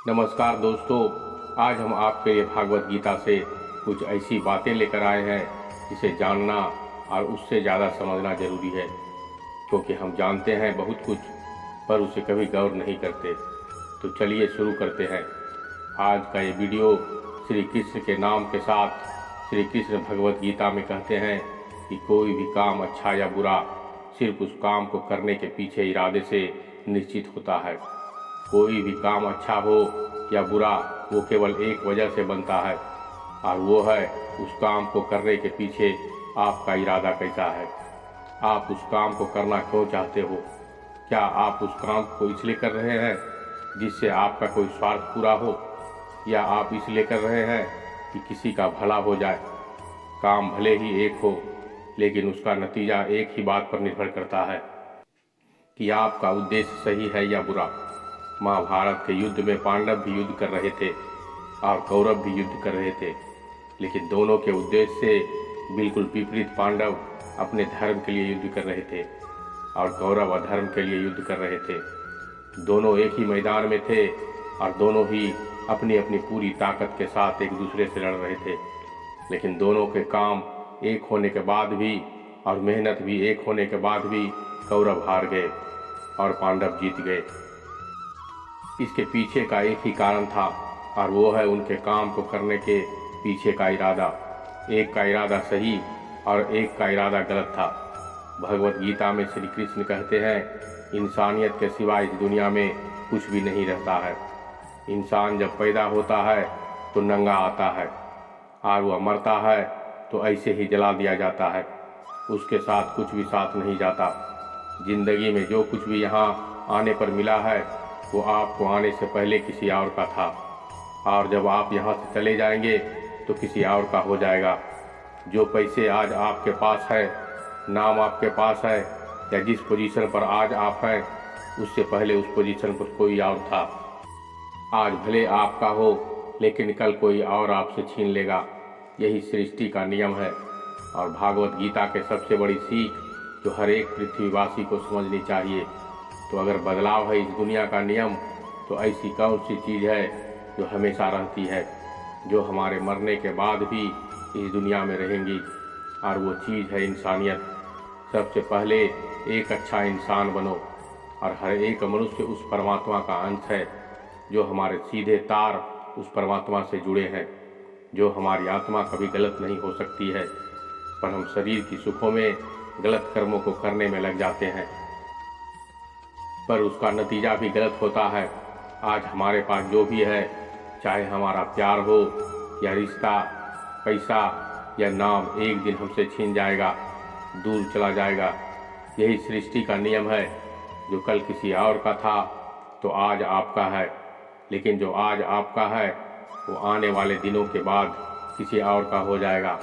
नमस्कार दोस्तों, आज हम आपके लिए भागवत गीता से कुछ ऐसी बातें लेकर आए हैं जिसे जानना और उससे ज़्यादा समझना जरूरी है, क्योंकि हम जानते हैं बहुत कुछ पर उसे कभी गौर नहीं करते। तो चलिए शुरू करते हैं। आज का ये वीडियो श्री कृष्ण के नाम के साथ श्री कृष्ण भगवत गीता में कहते हैं कि कोई भी काम अच्छा या बुरा सिर्फ उस काम को करने के पीछे इरादे से निश्चित होता है। कोई भी काम अच्छा हो या बुरा वो केवल एक वजह से बनता है, और वो है उस काम को करने के पीछे आपका इरादा कैसा है। आप उस काम को करना क्यों चाहते हो? क्या आप उस काम को इसलिए कर रहे हैं जिससे आपका कोई स्वार्थ पूरा हो, या आप इसलिए कर रहे हैं कि किसी का भला हो जाए? काम भले ही एक हो, लेकिन उसका नतीजा एक ही बात पर निर्भर करता है कि आपका उद्देश्य सही है या बुरा। महाभारत के युद्ध में पांडव भी युद्ध कर रहे थे और कौरव भी युद्ध कर रहे थे, लेकिन दोनों के उद्देश्य से बिल्कुल विपरीत। पांडव अपने धर्म के लिए युद्ध कर रहे थे और कौरव अधर्म के लिए युद्ध कर रहे थे। दोनों एक ही मैदान में थे और दोनों ही अपनी अपनी पूरी ताकत के साथ एक दूसरे से लड़ रहे थे, लेकिन दोनों के काम एक होने के बाद भी और मेहनत भी एक होने के बाद भी कौरव हार गए और पांडव जीत गए। इसके पीछे का एक ही कारण था, और वो है उनके काम को करने के पीछे का इरादा। एक का इरादा सही और एक का इरादा गलत था। भगवत गीता में श्री कृष्ण कहते हैं, इंसानियत के सिवा इस दुनिया में कुछ भी नहीं रहता है। इंसान जब पैदा होता है तो नंगा आता है, और वह मरता है तो ऐसे ही जला दिया जाता है। उसके साथ कुछ भी साथ नहीं जाता। जिंदगी में जो कुछ भी यहाँ आने पर मिला है वो आपको आने से पहले किसी और का था, और जब आप यहाँ से चले जाएंगे तो किसी और का हो जाएगा। जो पैसे आज आपके पास है, नाम आपके पास है, या जिस पोजीशन पर आज आप हैं, उससे पहले उस पोजीशन पर कोई और था। आज भले आपका हो, लेकिन कल कोई और आपसे छीन लेगा। यही सृष्टि का नियम है, और भागवत गीता के सबसे बड़ी सीख जो हर एक पृथ्वीवासी को समझनी चाहिए। तो अगर बदलाव है इस दुनिया का नियम, तो ऐसी कौन सी चीज़ है जो हमेशा रहती है, जो हमारे मरने के बाद भी इस दुनिया में रहेंगी? और वो चीज़ है इंसानियत। सबसे पहले एक अच्छा इंसान बनो, और हर एक मनुष्य उस परमात्मा का अंश है, जो हमारे सीधे तार उस परमात्मा से जुड़े हैं। जो हमारी आत्मा कभी गलत नहीं हो सकती है, पर हम शरीर की सुखों में गलत कर्मों को करने में लग जाते हैं, पर उसका नतीजा भी गलत होता है। आज हमारे पास जो भी है, चाहे हमारा प्यार हो या रिश्ता, पैसा या नाम, एक दिन हमसे छीन जाएगा, दूर चला जाएगा। यही सृष्टि का नियम है। जो कल किसी और का था तो आज आपका है, लेकिन जो आज आपका है वो आने वाले दिनों के बाद किसी और का हो जाएगा।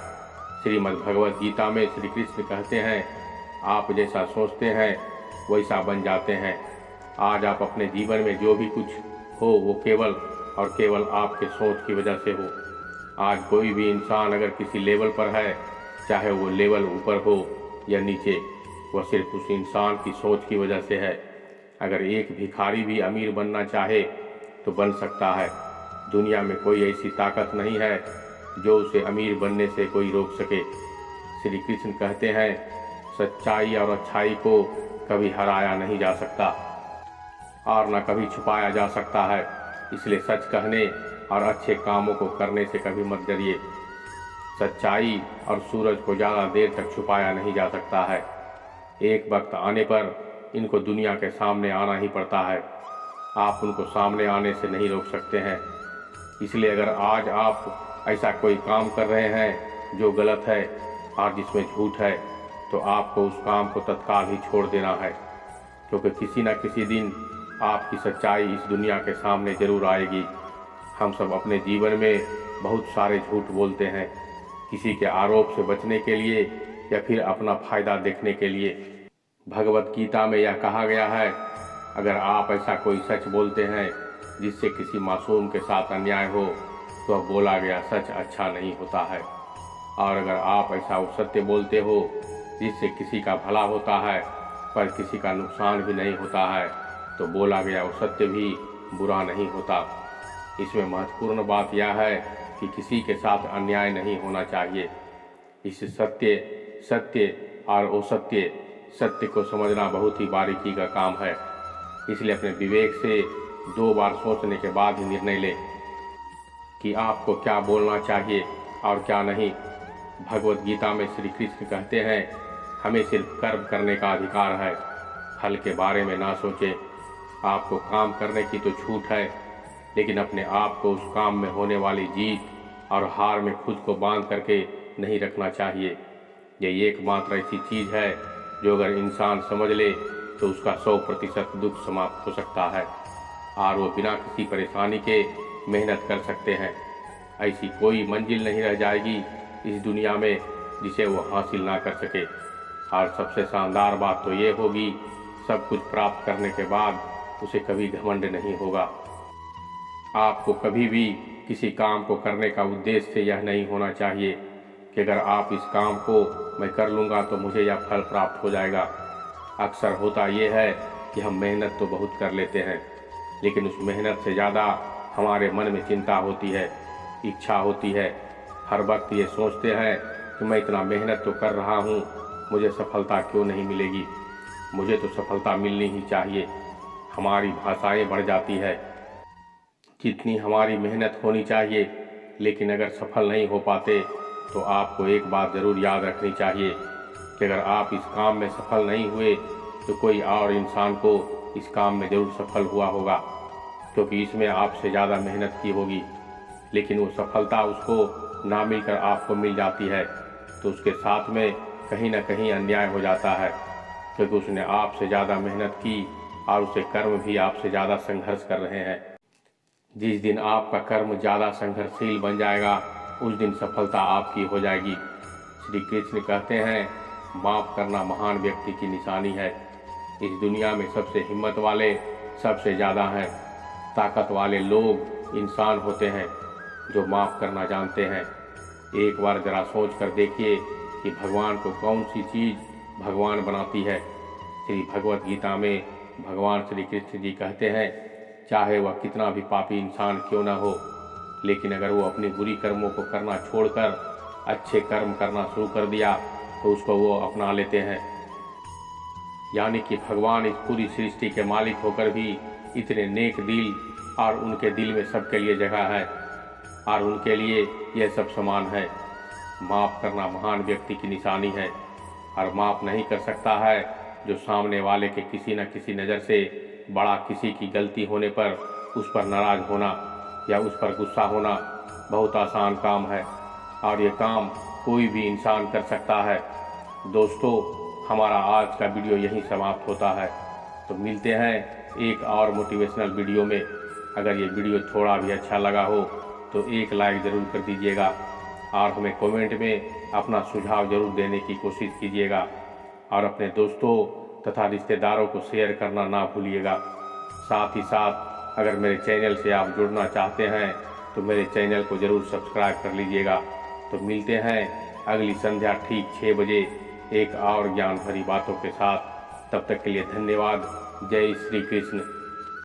श्रीमद् भगवत गीता में श्री कृष्ण कहते हैं, आप जैसा सोचते हैं वैसा बन जाते हैं। आज आप अपने जीवन में जो भी कुछ हो वो केवल और केवल आपके सोच की वजह से हो। आज कोई भी इंसान अगर किसी लेवल पर है, चाहे वो लेवल ऊपर हो या नीचे, वह सिर्फ उस इंसान की सोच की वजह से है। अगर एक भिखारी भी अमीर बनना चाहे तो बन सकता है। दुनिया में कोई ऐसी ताकत नहीं है जो उसे अमीर बनने से कोई रोक सके। श्री कृष्ण कहते हैं, सच्चाई और अच्छाई को कभी हराया नहीं जा सकता और न कभी छुपाया जा सकता है। इसलिए सच कहने और अच्छे कामों को करने से कभी मत डरिए। सच्चाई और सूरज को ज़्यादा देर तक छुपाया नहीं जा सकता है। एक वक्त आने पर इनको दुनिया के सामने आना ही पड़ता है। आप उनको सामने आने से नहीं रोक सकते हैं। इसलिए अगर आज आप ऐसा कोई काम कर रहे हैं जो गलत है और जिसमें झूठ है, तो आपको उस काम को तत्काल ही छोड़ देना है, क्योंकि किसी न किसी दिन आपकी सच्चाई इस दुनिया के सामने जरूर आएगी। हम सब अपने जीवन में बहुत सारे झूठ बोलते हैं, किसी के आरोप से बचने के लिए या फिर अपना फायदा देखने के लिए। भगवत गीता में यह कहा गया है, अगर आप ऐसा कोई सच बोलते हैं जिससे किसी मासूम के साथ अन्याय हो, तो वह बोला गया सच अच्छा नहीं होता है। और अगर आप ऐसा सत्य बोलते हो जिससे किसी का भला होता है पर किसी का नुकसान भी नहीं होता है, तो बोला गया वो सत्य भी बुरा नहीं होता। इसमें महत्वपूर्ण बात यह है कि किसी के साथ अन्याय नहीं होना चाहिए। इस सत्य सत्य और असत्य सत्य को समझना बहुत ही बारीकी का काम है। इसलिए अपने विवेक से 2 बार सोचने के बाद ही निर्णय लें कि आपको क्या बोलना चाहिए और क्या नहीं। भगवत गीता में श्री कृष्ण कहते हैं, हमें सिर्फ कर्म करने का अधिकार है, फल के बारे में ना सोचें। आपको काम करने की तो छूट है, लेकिन अपने आप को उस काम में होने वाली जीत और हार में खुद को बांध करके नहीं रखना चाहिए। ये एकमात्र ऐसी चीज़ है जो अगर इंसान समझ ले तो उसका 100% दुख समाप्त हो सकता है और वो बिना किसी परेशानी के मेहनत कर सकते हैं। ऐसी कोई मंजिल नहीं रह जाएगी इस दुनिया में जिसे वो हासिल ना कर सके। और सबसे शानदार बात तो ये होगी, सब कुछ प्राप्त करने के बाद उसे कभी घमंड नहीं होगा। आपको कभी भी किसी काम को करने का उद्देश्य यह नहीं होना चाहिए कि अगर आप इस काम को मैं कर लूँगा तो मुझे यह फल प्राप्त हो जाएगा। अक्सर होता ये है कि हम मेहनत तो बहुत कर लेते हैं, लेकिन उस मेहनत से ज़्यादा हमारे मन में चिंता होती है, इच्छा होती है। हर वक्त ये सोचते हैं कि मैं इतना मेहनत तो कर रहा हूँ, मुझे सफलता क्यों नहीं मिलेगी, मुझे तो सफलता मिलनी ही चाहिए। हमारी भाषाएं बढ़ जाती है, जितनी हमारी मेहनत होनी चाहिए। लेकिन अगर सफल नहीं हो पाते तो आपको एक बात ज़रूर याद रखनी चाहिए कि अगर आप इस काम में सफल नहीं हुए तो कोई और इंसान को इस काम में ज़रूर सफल हुआ होगा, क्योंकि इसमें आपसे ज़्यादा मेहनत की होगी। लेकिन वो सफलता उसको ना मिलकर आपको मिल जाती है तो उसके साथ में कहीं ना कहीं अन्याय हो जाता है, क्योंकि उसने आपसे ज़्यादा मेहनत की और उसे कर्म भी आपसे ज़्यादा संघर्ष कर रहे हैं। जिस दिन आपका कर्म ज़्यादा संघर्षशील बन जाएगा उस दिन सफलता आपकी हो जाएगी। श्री कृष्ण कहते हैं, माफ़ करना महान व्यक्ति की निशानी है। इस दुनिया में सबसे हिम्मत वाले सबसे ज़्यादा हैं। ताकत वाले लोग इंसान होते हैं जो माफ़ करना जानते हैं। एक बार ज़रा सोच कर देखिए कि भगवान को कौन सी चीज़ भगवान बनाती है। श्री भगवत गीता में भगवान श्री कृष्ण जी कहते हैं, चाहे वह कितना भी पापी इंसान क्यों न हो, लेकिन अगर वो अपनी बुरी कर्मों को करना छोड़कर अच्छे कर्म करना शुरू कर दिया तो उसको वो अपना लेते हैं। यानी कि भगवान इस पूरी सृष्टि के मालिक होकर भी इतने नेक दिल और उनके दिल में सबके लिए जगह है और उनके लिए यह सब समान है। माफ़ करना महान व्यक्ति की निशानी है और माफ़ नहीं कर सकता है जो सामने वाले के किसी न किसी नज़र से बड़ा किसी की गलती होने पर उस पर नाराज़ होना या उस पर गुस्सा होना बहुत आसान काम है और ये काम कोई भी इंसान कर सकता है। दोस्तों, हमारा आज का वीडियो यहीं समाप्त होता है, तो मिलते हैं एक और मोटिवेशनल वीडियो में। अगर ये वीडियो थोड़ा भी अच्छा लगा हो तो एक लाइक ज़रूर कर दीजिएगा और हमें कमेंट में अपना सुझाव ज़रूर देने की कोशिश कीजिएगा और अपने दोस्तों तथा रिश्तेदारों को शेयर करना ना भूलिएगा। साथ ही साथ अगर मेरे चैनल से आप जुड़ना चाहते हैं तो मेरे चैनल को ज़रूर सब्सक्राइब कर लीजिएगा। तो मिलते हैं अगली संध्या ठीक 6 बजे एक और ज्ञान भरी बातों के साथ। तब तक के लिए धन्यवाद। जय श्री कृष्ण।